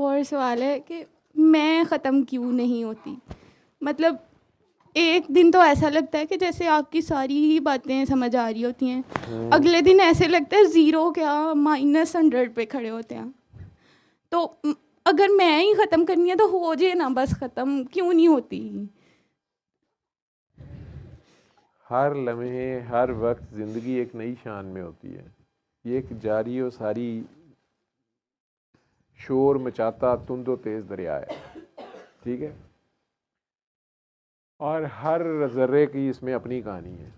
और सवाल है कि मैं ख़त्म क्यों नहीं होती। मतलब एक दिन तो ऐसा लगता है कि जैसे आपकी सारी ही बातें समझ आ रही होती हैं, अगले दिन ऐसे लगता है ज़ीरो क्या -100 पे खड़े होते हैं। तो अगर मैं ही ख़त्म करनी है तो हो जाए ना, बस ख़त्म क्यों नहीं होती। हर लम्हे हर वक्त ज़िंदगी एक नई शान में होती है। ये एक जारी और सारी शोर मचाता तुंद व तेज़ दरिया है, ठीक है। और हर ज़र्रे की इसमें अपनी कहानी है,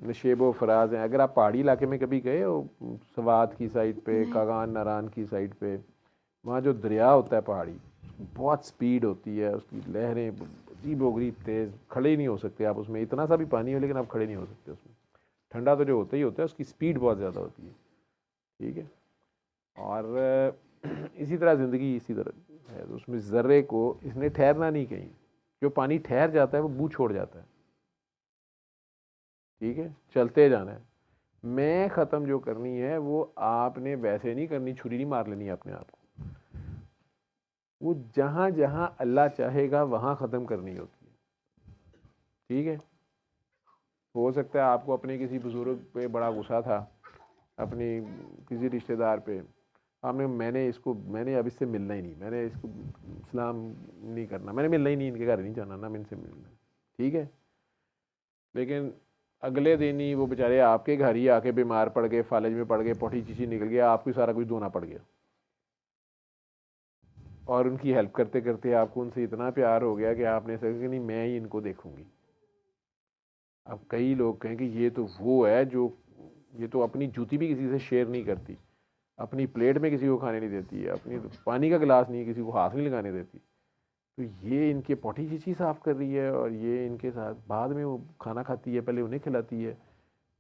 नशेब व फराज हैं। अगर आप पहाड़ी इलाके में कभी गए हो, सवात की साइड पे, कागान नारान की साइड पे, वहाँ जो दरिया होता है पहाड़ी, बहुत स्पीड होती है, उसकी लहरें अजीब वगरीब तेज़, खड़े ही नहीं हो सकते आप उसमें, इतना सा भी पानी हो लेकिन आप खड़े नहीं हो सकते उसमें। ठंडा तो जो होता ही होता है, उसकी स्पीड बहुत ज़्यादा होती है, ठीक है। और इसी तरह ज़िंदगी इसी तरह है, तो उसमें ज़र्रे को इसने ठहरना नहीं कहीं। जो पानी ठहर जाता है वो बू छोड़ जाता है, ठीक है, चलते जाना है। मैं ख़त्म जो करनी है वो आपने वैसे नहीं करनी, छुरी नहीं मार लेनी अपने आप को, वो जहाँ जहाँ अल्लाह चाहेगा वहाँ ख़त्म करनी होती है, ठीक है। हो सकता है आपको अपने किसी बुज़ुर्ग पे बड़ा गुस्सा था, अपनी किसी रिश्तेदार पे, आपने मैंने अब इससे मिलना ही नहीं, मैंने इसको सलाम नहीं करना, मैंने मिलना ही नहीं, इनके घर नहीं जाना, ना मैं इनसे मिलना, ठीक है। लेकिन अगले दिन ही वो बेचारे आपके घर ही आके बीमार पड़ गए, फालिज में पड़ गए, पोटी चीची निकल गया, आपको सारा कुछ धोना पड़ गया, और उनकी हेल्प करते करते आपको उनसे इतना प्यार हो गया कि आपने सोचा कि नहीं मैं ही इनको देखूंगी। अब कई लोग कहें कि ये तो वो है जो, ये तो अपनी जूती भी किसी से शेयर नहीं करती, अपनी प्लेट में किसी को खाने नहीं देती है, अपनी तो पानी का गिलास नहीं किसी को हाथ नहीं लगाने देती, तो ये इनके पोटी चीची साफ़ कर रही है और ये इनके साथ बाद में वो खाना खाती है, पहले उन्हें खिलाती है।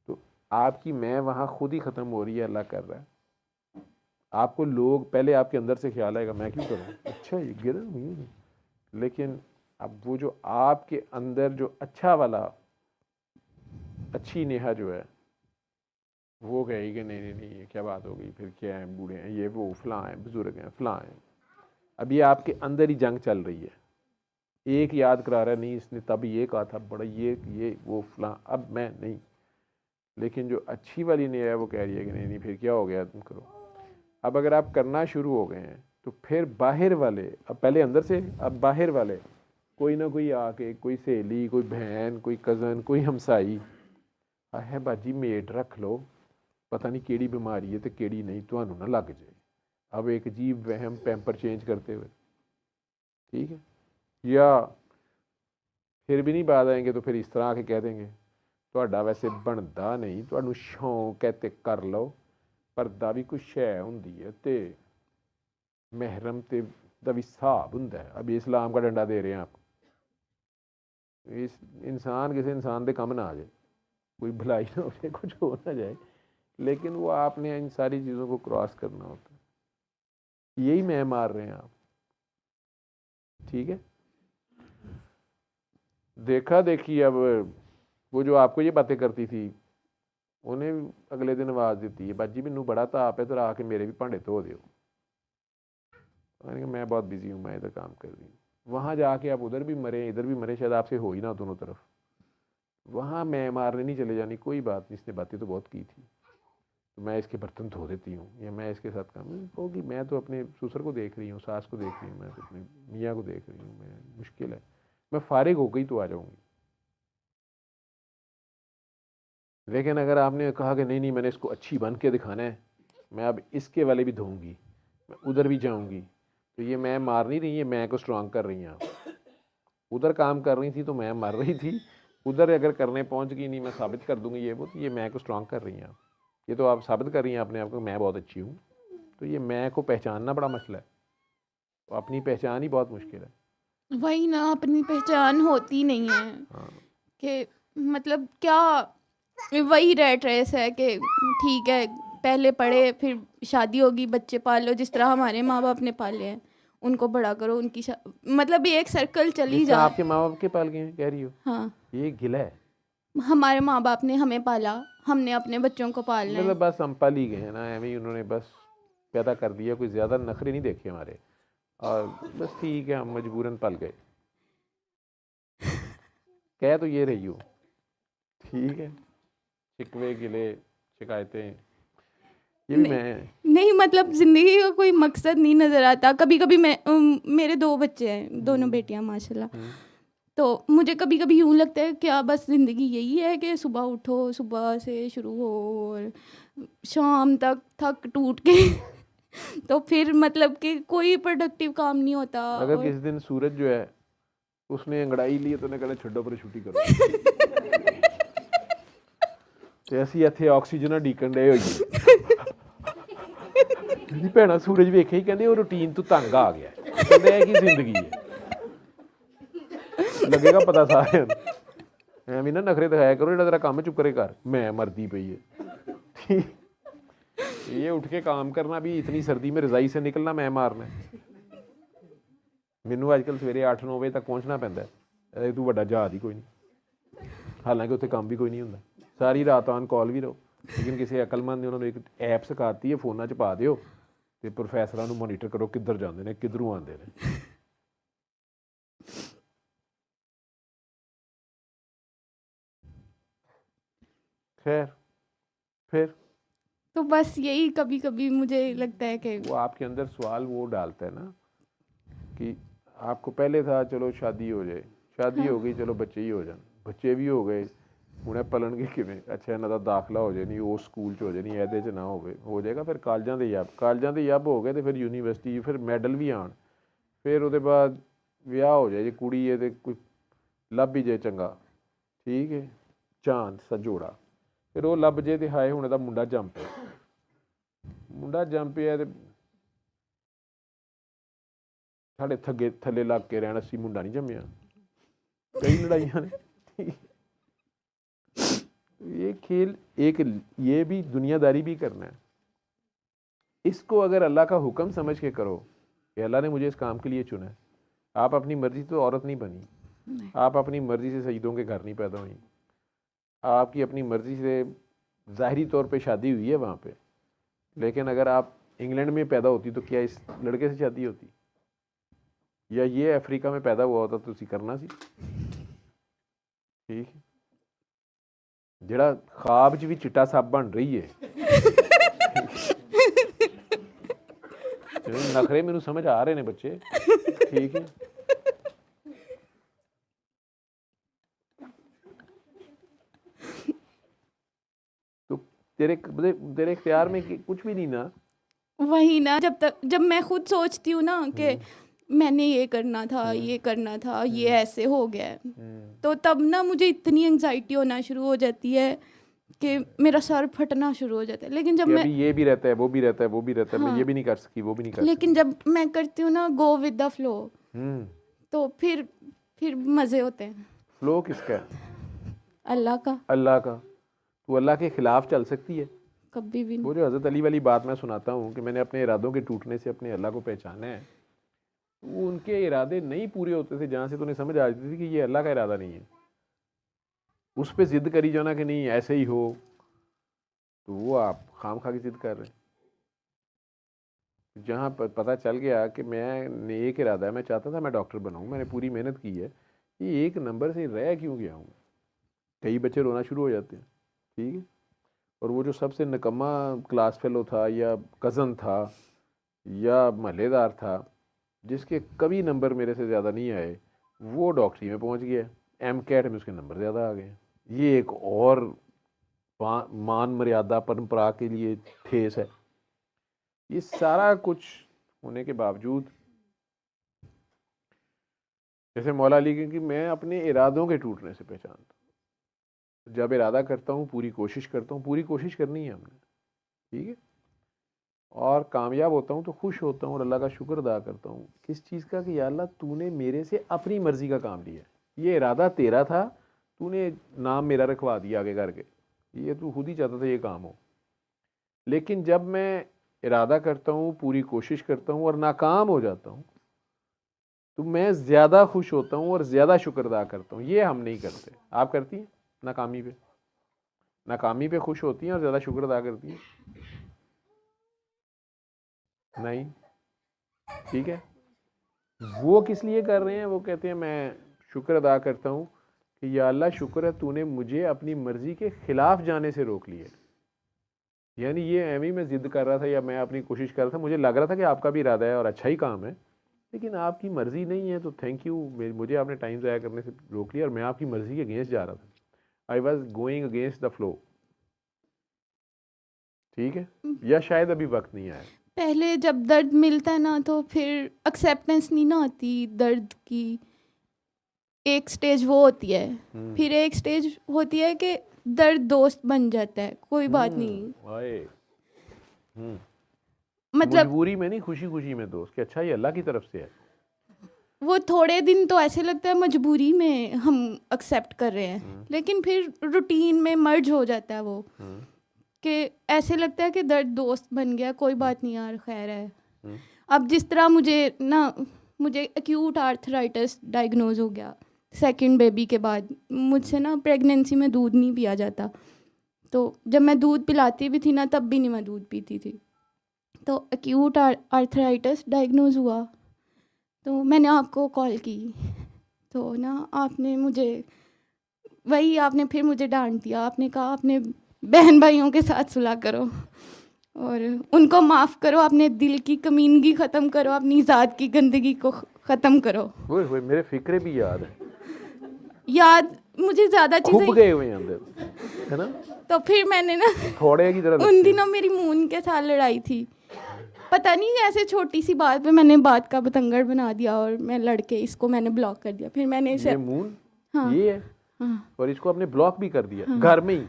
तो आपकी मैं वहाँ खुद ही ख़त्म हो रही है, अल्लाह कर रहा है। आपको लोग पहले आपके अंदर से ख्याल आएगा मैं क्यों करूँ, अच्छा ये गिर, लेकिन अब वो जो आपके अंदर जो अच्छा वाला, अच्छी नेहा जो है, वो कहेगी कि नहीं नहीं नहीं ये क्या बात हो गई, फिर क्या है, बूढ़े हैं, ये वो फलां हैं, बुजुर्ग हैं, फलां हैं। अब ये आपके अंदर ही जंग चल रही है, एक याद करा रहा है नहीं इसने तब ये कहा था, बड़ा ये वो फलां, अब मैं नहीं। लेकिन जो अच्छी वाली नेहा है वो कह रही है कि नहीं नहीं फिर क्या हो गया, तुम करो। अब अगर आप करना शुरू हो गए हैं तो फिर बाहर वाले, अब पहले अंदर से, अब बाहर वाले कोई ना कोई आके, कोई सहेली, कोई बहन, कोई कज़न, कोई हमसाई, है बाजी मेट रख लो, पता नहीं केड़ी बीमारी है तो केड़ी नहीं, तो ना लग जाए। अब एक अजीब वहम पैम्पर चेंज करते हुए, ठीक है। या फिर भी नहीं बात आएंगे तो फिर इस तरह आके कह देंगे ਤੁਹਾਡਾ वैसे बनता नहीं, ਤੁਹਾਨੂੰ शौक है तो कर लो, पर्दा भी कुछ शै होंदी है ते महरम ते दा भी हिसाब हुंदा है। अब इस्लाम का डंडा दे रहे हैं आप, इस इंसान किसी इंसान के कम ना आ जाए, कोई भलाई ना हो जाए, कुछ हो ना जाए, लेकिन वो आपने इन सारी चीज़ों को क्रॉस करना होता है, यही मैं मार रहे हैं आप, ठीक है। देखा देखी अब वो जो आपको ये बातें करती थी उन्हें अगले दिन आवाज़ देती है बाजी मैनू बड़ा ताप है तो आके मेरे भी भांडे धो दो। मैंने कहा मैं बहुत बिजी हूँ, मैं इधर काम कर रही हूँ। वहाँ जाके आप उधर भी मरे इधर भी मरे, शायद आपसे हो ही ना दोनों तरफ। वहाँ मैं मारने नहीं चले जानी, कोई बात नहीं, इसने बातें तो बहुत की थी, तो मैं इसके बर्तन धो देती हूँ या मैं इसके साथ काम होगी, मैं तो अपने ससुर को देख रही हूँ, सास को देख रही हूँ, मैं तो अपने मियाँ को देख रही हूँ, मैं मुश्किल है, मैं फारिग हो गई तो आ जाऊँगी। लेकिन अगर आपने कहा कि नहीं नहीं मैंने इसको अच्छी बन के दिखाना है, मैं अब इसके वाले भी धोऊंगी, मैं उधर भी जाऊंगी, तो ये मैं मार नहीं रही है, मैं को स्ट्रांग कर रही हैं आप। उधर काम कर रही थी तो मैं मर रही थी, उधर अगर करने पहुंच गई नहीं मैं साबित कर दूंगी ये वो, तो ये मैं को स्ट्रांग कर रही हैं आप। ये तो आप साबित कर रही हैं अपने आप को मैं बहुत अच्छी हूँ, तो ये मैं को पहचानना बड़ा मसला है, तो अपनी पहचान ही बहुत मुश्किल है। वही ना, अपनी पहचान होती नहीं है हाँ कि मतलब क्या, वही रेट रेस है कि ठीक है पहले पढ़े फिर शादी होगी बच्चे पाल लो, जिस तरह हमारे माँ बाप ने पाले हैं उनको बड़ा करो, उनकी मतलब ये एक सर्कल चली जिस तरह जा। आपके माँ बाप के पाल गए हैं कह रही हो, हाँ, ये गिला है। हमारे माँ बाप ने हमें पाला, हमने अपने बच्चों को पालना है। मतलब बस हम पल ही गए हैं ना, एवं ही उन्होंने बस पैदा कर दिया, कोई ज़्यादा नखरे नहीं देखे हमारे। और बस ठीक है, हम मजबूरन पल गए। कह तो ये रही हूँ, ठीक है, शिकवे गिले शिकायतें ये भी मैं। नहीं मतलब ज़िंदगी का कोई मकसद नहीं नज़र आता। कभी कभी मैं मेरे 2 बच्चे हैं, दोनों बेटियां माशाल्लाह। तो मुझे कभी कभी यूँ लगता है क्या बस ज़िंदगी यही है कि सुबह उठो, सुबह से शुरू हो और शाम तक थक टूट के तो फिर मतलब कि कोई प्रोडक्टिव काम नहीं होता। अगर और किसी दिन सूरज जो है उसने अंगड़ाई ली तो ने कहना छड्डो पर छुट्टी करो ਤੇ ਅਸੀਂ ਇੱਥੇ ਆਕਸੀਜਨ ਢੀਕਣ ਡਏ ਹੋਈਏ। ਮੇਰੀ ਭੈਣਾ ਸੂਰਜ ਵੇਖੇ ਹੀ ਕਹਿੰਦੇ ਉਹ ਰੂਟੀਨ ਤੋਂ ਤੰਗ ਆ ਗਿਆ, ਕਹਿੰਦੇ ਇਹ ਕੀ ਜ਼ਿੰਦਗੀ ਹੈ। ਲੱਗੇਗਾ ਪਤਾ ਸਾਰਿਆਂ ਨੂੰ, ਐਵੇਂ ਨਾ ਨਖਰੇ ਦਿਖਾਇਆ ਕਰੋ, ਜਿਹੜਾ ਤੇਰਾ ਕੰਮ ਚੁੱਪ ਕਰੇ ਕਰ, मैं मरदी पई है। ये उठ के काम करना भी, इतनी सर्दी में रजाई से निकलना मैं मारना। ਮੈਨੂੰ ਅੱਜ ਕੱਲ੍ਹ ਸਵੇਰੇ 8-9 ਵਜੇ ਤੱਕ ਪਹੁੰਚਣਾ ਪੈਂਦਾ, ਇਹ ਤੂੰ ਵੱਡਾ ਜਹਾਜ਼ ਹੀ ਕੋਈ ਨਹੀਂ। ਹਾਲਾਂਕਿ ਉੱਥੇ ਕੰਮ ਵੀ ਕੋਈ ਨਹੀਂ ਹੁੰਦਾ, ਸਾਰੀ ਰਾਤ ਆਨ ਕਾਲ ਵੀ ਰਹੋ। ਲੇਕਿਨ ਕਿਸੇ ਅਕਲਮੰਦ ਨੇ ਉਹਨਾਂ ਨੂੰ ਇੱਕ ਐਪ ਸਿਖਾਤੀ ਹੈ, ਫੋਨਾਂ 'ਚ ਪਾ ਦਿਓ ਅਤੇ ਪ੍ਰੋਫੈਸਰਾਂ ਨੂੰ ਮੋਨੀਟਰ ਕਰੋ ਕਿੱਧਰ ਜਾਂਦੇ ਨੇ, ਕਿੱਧਰੋਂ ਆਉਂਦੇ ਨੇ। खैर फिर तो बस यही कभी कभी मुझे लगता है कि वो आपके अंदर सवाल वो डालता है ना कि आपको पहले था चलो शादी हो जाए, शादी हो गई चलो बच्चे ही हो जाए, बच्चे भी हो गए उन्हें पलणगे किवें, अच्छा इन्हां दा दाखला हो जाए नहीं उस स्कूल च हो जाए नहीं ਇਹਦੇ 'ਚ ना हो जाएगा, फिर ਕਾਲਜਾਂ ਦੇ ਯੱਬ ਹੋ ਗਏ ਤੇ ਫਿਰ ਯੂਨੀਵਰਸਿਟੀ, ਫਿਰ ਮੈਡਲ ਵੀ ਆਣ, ਫਿਰ ਉਹਦੇ ਬਾਅਦ ਵਿਆਹ ਹੋ ਜਾਏ, ਜੇ ਕੁੜੀ ਹੈ ਤੇ ਕੋਈ ਲੱਭ ਹੀ ਜੇ ਚੰਗਾ, ਠੀਕ ਹੈ, ਚਾਂਦ ਸਜੋੜਾ, ਫਿਰ ਉਹ ਲੱਭ ਜੇ ਤੇ ਹਾਏ ਹੁਣ ਇਹਦਾ ਮੁੰਡਾ ਜੰਮ ਪਿਆ ਤੇ ਸਾਡੇ ਥੱਲੇ ਲੱਗ ਕੇ ਰਹਿਣ, ਅਸੀਂ ਮੁੰਡਾ ਨਹੀਂ ਜੰਮਿਆ, ਕਈ ਲੜਾਈਆਂ ਨੇ। ये खेल एक, ये भी दुनियादारी भी करना है, इसको अगर अल्लाह का हुक्म समझ के करो कि अल्लाह ने मुझे इस काम के लिए चुना है। आप अपनी मर्जी से तो औरत नहीं बनी, आप अपनी मर्जी से सईदों के घर नहीं पैदा हुई, आपकी अपनी मर्जी से ज़ाहरी तौर पे शादी हुई है वहाँ पे, लेकिन अगर आप इंग्लैंड में पैदा होती तो क्या इस लड़के से शादी होती, या ये अफ्रीका में पैदा हुआ होता तो उसी करना सी, ठीक है। ਜਿਹੜਾ ਖਾਬ 'ਚ ਵੀ ਚਿੱਟਾ ਸੱਪ ਬਣ ਰਹੀ ਹੈ, ਨਖਰੇ ਮੈਨੂੰ ਸਮਝ ਆ ਰਹੇ ਨੇ ਬੱਚੇ, ठीक है। तो तेरे इख्तियार में कुछ भी नहीं ना। वही ना, जब मैं खुद सोचती हूँ ना कि मैंने ये करना था, ये ऐसे हो गया है, तो तब ना मुझे इतनी एंग्जाइटी होना शुरू हो जाती है कि मेरा सर फटना शुरू हो जाता है। लेकिन जब मैं ये भी रहता है, वो भी रहता है, वो भी रहता है, मैं ये भी नहीं कर सकती, वो भी नहीं कर सकती। लेकिन जब मैं करती हूँ ना गो विद द फ्लो, तो फिर मज़े होते हैं। फ्लो किसका है? अल्लाह का। अल्लाह का। तू अल्लाह के खिलाफ चल सकती है? कभी भी नहीं। वो जो हज़रत अली वाली बात मैं सुनाता हूँ कि मैंने अपने इरादों के टूटने से अपने अल्लाह को पहचाना है, वो उनके इरादे नहीं पूरे होते थे जहाँ से तो उन्हें समझ आ जाती थी कि ये अल्लाह का इरादा नहीं है। उस पर ज़िद करी जाना कि नहीं ऐसे ही हो, तो वो आप खाम खा की ज़िद कर रहे हैं। जहाँ पर पता चल गया कि मैंने एक इरादा है, मैं चाहता था मैं डॉक्टर बनाऊँ, मैंने पूरी मेहनत की है, ये एक नंबर से रह क्यों गया हूँ, कई बच्चे रोना शुरू हो जाते हैं, ठीक है। और वो जो सबसे निकम्मा क्लास फेलो था या कज़न था या महल्लेदार था जिसके कभी नंबर मेरे से ज़्यादा नहीं आए, वो डॉक्टरी में पहुंच गया, एमकैट में उसके नंबर ज़्यादा आ गए। ये एक और मान मर्यादा परंपरा के लिए ठेस है। ये सारा कुछ होने के बावजूद जैसे मौला अली कि मैं अपने इरादों के टूटने से पहचानता हूँ, जब इरादा करता हूँ पूरी कोशिश करता हूँ, पूरी कोशिश करनी है हमने, ठीक है, और कामयाब होता हूँ तो खुश होता हूँ और अल्लाह का शुक्र अदा करता हूँ। किस चीज़ का? कि या अल्लाह तूने मेरे से अपनी मर्ज़ी का काम लिया, ये इरादा तेरा था, तूने नाम मेरा रखवा दिया आगे करके, ये तू खुद ही चाहता था ये काम हो। लेकिन जब मैं इरादा करता हूँ, पूरी कोशिश करता हूँ और नाकाम हो जाता हूँ, तो मैं ज़्यादा खुश होता हूँ और ज़्यादा शुक्र अदा करता हूँ। ये हम नहीं करते। आप करती हैं? नाकामी पे खुश होती हैं और ज़्यादा शुक्र अदा करती हैं? नहीं, ठीक है। वो किस लिए कर रहे हैं? वो कहते हैं मैं शुक्र अदा करता हूँ कि या अल्लाह शुक्र है तूने मुझे अपनी मर्जी के खिलाफ जाने से रोक लिया। यानी ये एमी मैं जिद कर रहा था या मैं अपनी कोशिश कर रहा था, मुझे लग रहा था कि आपका भी इरादा है और अच्छा ही काम है, लेकिन आपकी मर्जी नहीं है तो थैंक यू, मुझे आपने टाइम ज़ाया करने से रोक लिया और मैं आपकी मर्जी के अगेंस्ट जा रहा था। I was going against the flow. ठीक है, या शायद अभी वक्त नहीं आया। पहले जब दर्द मिलता है ना तो फिर एक्सेप्टेंस नहीं ना आती दर्द की। एक स्टेज वो होती है, फिर एक स्टेज होती है कि दर्द दोस्त बन जाता है, कोई बात नहीं। आए मतलब मजबूरी में नहीं, खुशी खुशी में दोस्त कि अच्छा ये अल्लाह की तरफ से है। वो थोड़े दिन तो ऐसे लगता है मजबूरी में हम एक्सेप्ट कर रहे हैं, लेकिन फिर रूटीन में मर्ज हो जाता है वो कि ऐसे लगता है कि दर्द दोस्त बन गया, कोई बात नहीं यार खैर है। अब जिस तरह मुझे एक्यूट आर्थराइटिस डायग्नोज हो गया सेकंड बेबी के बाद। मुझसे ना प्रेगनेंसी में दूध नहीं पिया जाता, तो जब मैं दूध पिलाती भी थी ना तब भी नहीं मैं दूध पीती थी। तो एक्यूट आर्थराइटिस डायग्नोज हुआ तो मैंने आपको कॉल की, तो ना आपने फिर मुझे डांट दिया। आपने कहा अपने बहन भाइयों के साथ सुलह करो और उनको माफ़ करो, अपने दिल की कमीनगी ख़त्म करो, अपनी ज़ात की गंदगी को ख़त्म करो। वो मेरे फिक्रे भी याद है, याद मुझे ज़्यादा खूब चीज़ें गए हुए हैं अंदर, है ना। तो फिर मैंने ना थोड़े की तरह उन दिनों मेरी मून के साथ लड़ाई थी, पता नहीं ऐसे छोटी सी बात पे मैंने बात का बतंगड़ बना दिया और मैं लड़के इसको मैंने ब्लॉक कर दिया। फिर मैंने इसे ये मून हाँ, ये है हाँ, और इसको आपने ब्लॉक भी कर दिया घर में ही।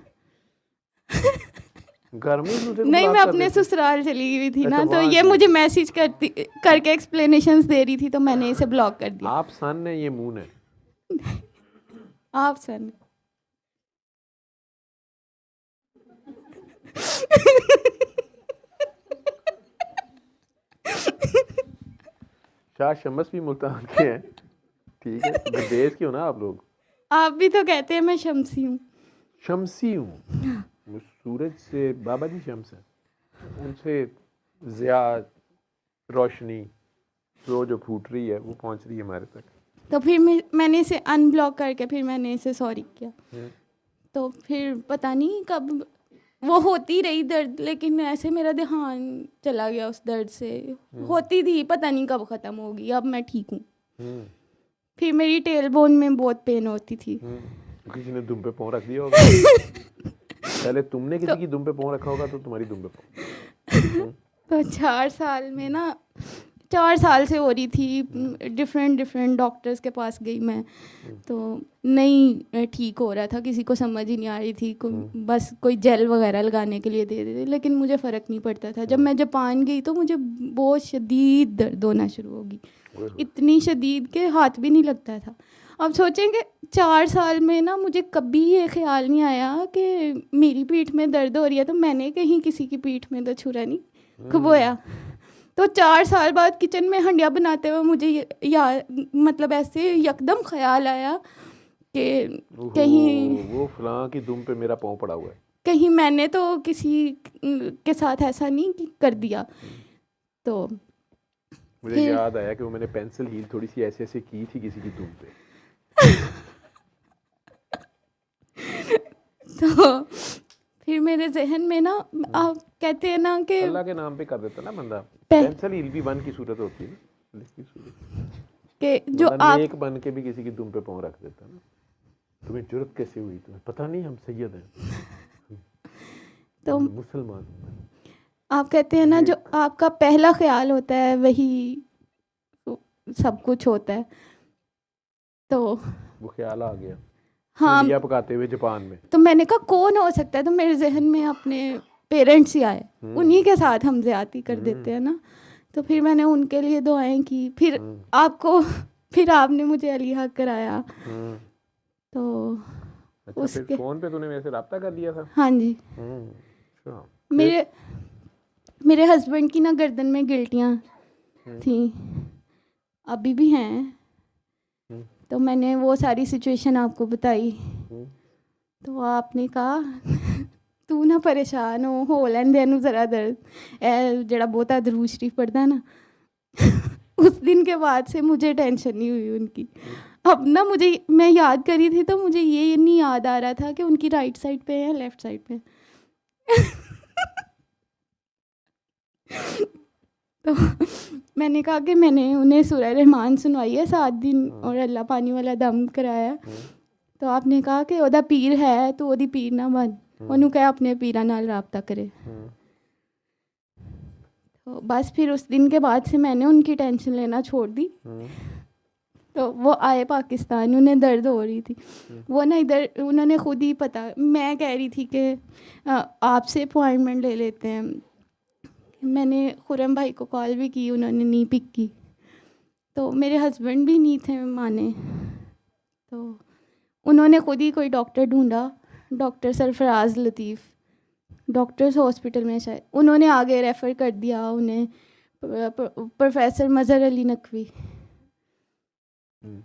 घर में ही दूसरे को नहीं block मैं कर अपने देते। ससुराल चली गई थी अच्छा, ना, तो वहाँ ये से। मुझे मैसेज करके एक्सप्लेनेशंस दे रही थी, तो मैंने इसे ब्लॉक कर दिया। आप सन है, ये मून है। आप सर शाह शमस भी मुल्तान के हैं, ठीक है, देश के हो ना आप लोग। आप भी तो कहते हैं मैं शमसी हूँ। शमसी हूँ, सूरज से बाबा जी शम्स है, उनसे ज़िया रोशनी जो फूट रही है वो पहुँच रही है हमारे तक। तो फिर मैंने इसे अनब्लॉक करके फिर मैंने इसे सॉरी किया। तो फिर पता नहीं कब वो होती रही दर्द, लेकिन ऐसे मेरा ध्यान चला गया उस दर्द से। होती थी, पता नहीं कब ख़त्म होगी। अब मैं ठीक हूँ। फिर मेरी टेल बोन में बहुत पेन होती थी। किसी ने दुम पे पाँव रख दिया होगा। पहले तुमने किसी की दुम पे पाँव रखा होगा तो तुम्हारी दुम पे पाँव। तो 4 साल में ना 4 साल से हो रही थी, डिफरेंट डॉक्टर्स के पास गई मैं, तो नहीं ठीक हो रहा था, किसी को समझ ही नहीं आ रही थी। बस कोई जेल वगैरह लगाने के लिए दे देते, लेकिन मुझे फ़र्क नहीं पड़ता था। जब मैं जापान गई तो मुझे बहुत शदीद दर्द होना शुरू होगी, इतनी शदीद के हाथ भी नहीं लगता था। अब सोचेंगे 4 साल में ना मुझे कभी ये ख्याल नहीं आया कि मेरी पीठ में दर्द हो रही है, तो मैंने कहीं किसी की पीठ में तो छुरा नहीं खबोया। तो 4 साल बाद किचन में हंडिया बनाते हुए मुझे मतलब ऐसे यकदम ख्याल आया कि कहीं वो फलां की दुम पे मेरा पाँव पड़ा हुआ है, कहीं मैंने तो किसी के साथ ऐसा नहीं कर दिया। तो मुझे याद आया कि वो मैंने पेंसिल हील थोड़ी सी ऐसे ऐसे की थी किसी की दुम पे। तो फिर मेरे जहन में ना, आप कहते हैं ना कि अल्लाह के नाम पे कर देता ना बंदा, पेंसिल हील भी वन की सूरत होती है ना, कि जो आप एक बन के भी किसी की दुम पे पाँव रख देता ना। तुम्हें जुर्रत कैसे हुई? तुम्हें पता नहीं हम सैयद हैं, तो मुसलमान। आप कहते हैं ना जो आपका पहला ख्याल होता है वही सब कुछ होता है। तो वो ख्याल आ गया हाँ, इंडिया पकाते हुए जापान में। तो मैंने कहा कौन हो सकता है, तो मेरे जहन में अपने पेरेंट्स ही आए, उन्हीं के साथ हम ज़्यादती कर देते हैं ना। तो फिर मैंने उनके लिए दुआएं की, फिर आपने मुझे अली हक कराया। तो अच्छा, फिर फ़ोन पे तूने मेरे से रब्ता कर लिया था? हाँ जी। मेरे हस्बैंड की ना गर्दन में गिल्टियाँ थी, अभी भी हैं। तो मैंने वो सारी सिचुएशन आपको बताई, तो आपने कहा तू ना परेशान हो लैंदे नू ज़रा दर्द, जड़ा बहुता दरूद शरीफ पढ़दा ना उस दिन के बाद से मुझे टेंशन नहीं हुई उनकी। अब ना मुझे, मैं याद करी थी तो मुझे ये नहीं याद आ रहा था कि उनकी राइट साइड पे है या लेफ्ट साइड पे। तो मैंने कहा कि मैंने उन्हें सूरह रहमान सुनवाई है 7 दिन और अल्लाह पानी वाला दम कराया। तो आपने कहा कि ओदा पीर है तो ओदी पीर ना बन, उन्होंने कहा अपने पीरा नाल राबता करे। तो बस फिर उस दिन के बाद से मैंने उनकी टेंशन लेना छोड़ दी। तो वो आए पाकिस्तान, उन्हें दर्द हो रही थी, वो ना इधर उन्होंने खुद ही पता, मैं कह रही थी कि आपसे अपॉइंटमेंट ले लेते हैं। मैंने खुरम भाई को कॉल भी की, उन्होंने नहीं पिक की। तो मेरे हस्बैंड भी नहीं थे माने, तो उन्होंने खुद ही कोई डॉक्टर ढूंढा, डॉक्टर सरफराज लतीफ़, डॉक्टर्स हॉस्पिटल में शायद, उन्होंने आगे रेफ़र कर दिया उन्हें प्रोफेसर मज़हर अली नकवी।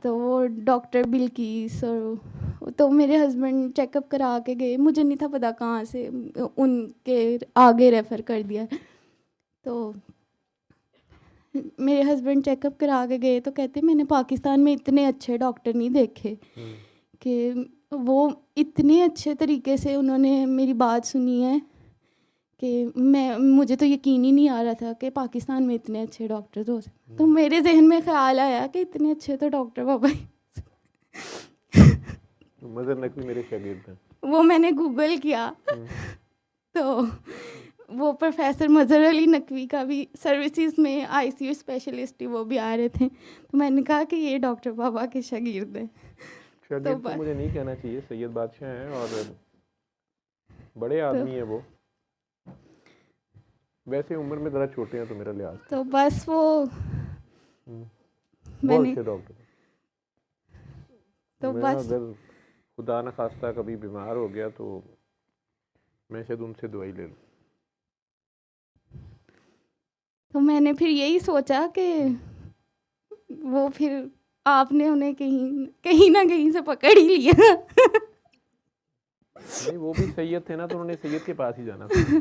तो वो डॉक्टर बिल्किस, और तो मेरे हस्बैंड चेकअप करा के गए, मुझे नहीं था पता कहाँ से उनके आगे रेफ़र कर दिया। तो मेरे हस्बैंड चेकअप करा के गए तो कहते मैंने पाकिस्तान में इतने अच्छे डॉक्टर नहीं देखे, कि वो इतने अच्छे तरीके से उन्होंने मेरी बात सुनी है कि मुझे तो यकीन ही नहीं आ रहा था कि पाकिस्तान में इतने अच्छे डॉक्टर हो सकते। तो मेरे जहन में ख्याल आया कि इतने अच्छे तो डॉक्टर बाबा मज़हर नकवी मेरे शागिर्द हैं। वो मैंने गूगल किया तो वो प्रोफेसर मज़हर अली नकवी का भी सर्विसेज में आईसीयू स्पेशलिस्ट ही वो भी आ रहे थे। तो मैंने कहा कि ये डॉक्टर बाबा के शागिर्द हैं। शागिर्द तो मुझे नहीं कहना चाहिए, सैयद बादशाह हैं और बड़े आदमी हैं वो, वैसे उम्र में ज़रा छोटे हैं तो मेरा लिहाज। तो बस वो बहुत अच्छे डॉक्टर। तो बस अगर खुदा न खास्ता कभी बीमार हो गया तो मैं शायद उनसे दवाई ले लूँ। तो मैंने फिर यही सोचा कि वो फिर आपने उन्हें कहीं ना कहीं से पकड़ ही लिया। नहीं, वो भी सैयद थे ना, तो उन्होंने सैयद के पास ही जाना था।